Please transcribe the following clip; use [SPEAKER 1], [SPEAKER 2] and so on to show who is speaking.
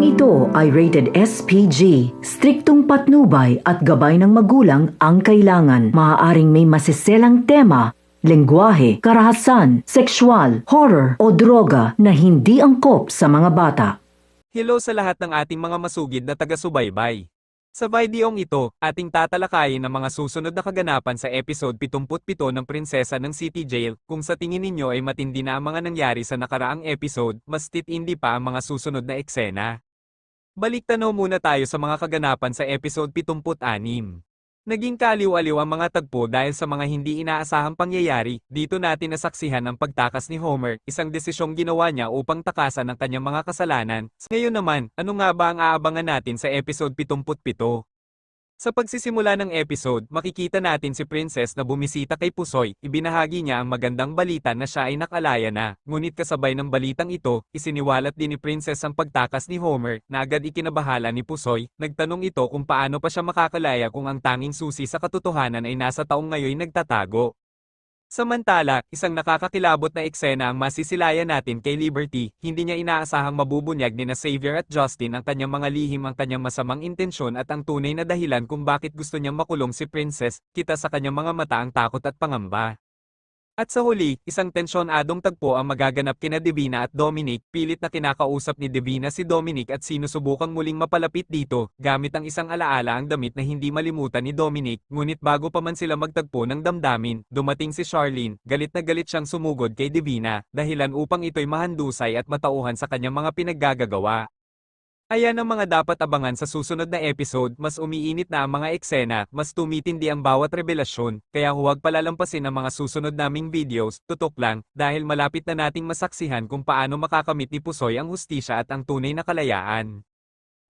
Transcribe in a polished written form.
[SPEAKER 1] Programang ito ay rated SPG. Striktong patnubay at gabay ng magulang ang kailangan. Maaaring may masiselang tema, lengguwahe, karahasan, sexual, horror o droga na hindi angkop sa mga bata.
[SPEAKER 2] Hello sa lahat ng ating mga masugid na taga-subaybay. Sa videong ito, ating tatalakayin ang mga susunod na kaganapan sa episode 77 ng Prinsesa ng City Jail. Kung sa tingin ninyo ay matindi na ang mga nangyari sa nakaraang episode, mas titindi pa ang mga susunod na eksena. Baliktanaw muna tayo sa mga kaganapan sa episode 76. Naging kaliw-aliw ang mga tagpo dahil sa mga hindi inaasahang pangyayari. Dito natin nasaksihan ang pagtakas ni Homer, isang desisyong ginawa niya upang takasan ang kanyang mga kasalanan. Ngayon naman, ano nga ba ang aabangan natin sa episode 77? Sa pagsisimula ng episode, makikita natin si Princess na bumisita kay Pusoy. Ibinahagi niya ang magandang balita na siya ay nakalaya na. Ngunit kasabay ng balitang ito, isiniwalat din ni Princess ang pagtakas ni Homer, na agad ikinabahala ni Pusoy. Nagtanong ito kung paano pa siya makakalaya kung ang tanging susi sa katotohanan ay nasa taong ngayon nagtatago. Samantala, isang nakakakilabot na eksena ang masisilayan natin kay Liberty. Hindi niya inaasahang mabubunyag ni na Xavier at Justin ang kanyang mga lihim, ang kanyang masamang intensyon at ang tunay na dahilan kung bakit gusto niyang makulong si Princess. Kita sa kanyang mga mata ang takot at pangamba. At sa huli, isang tensyonadong tagpo ang magaganap kina Divina at Dominic. Pilit na kinakausap ni Divina si Dominic at sinusubukang muling mapalapit dito, gamit ang isang alaala ang damit na hindi malimutan ni Dominic. Ngunit bago pa man sila magtagpo ng damdamin, dumating si Charlene. Galit na galit siyang sumugod kay Divina, dahilan upang ito'y mahandusay at matauhan sa kanyang mga pinaggagawa. Ayan ang mga dapat abangan sa susunod na episode. Mas umiinit na ang mga eksena, mas tumitindi ang bawat revelasyon, kaya huwag palalampasin ang mga susunod naming videos. Tutok lang, dahil malapit na nating masaksihan kung paano makakamit ni Pusoy ang hustisya at ang tunay na kalayaan.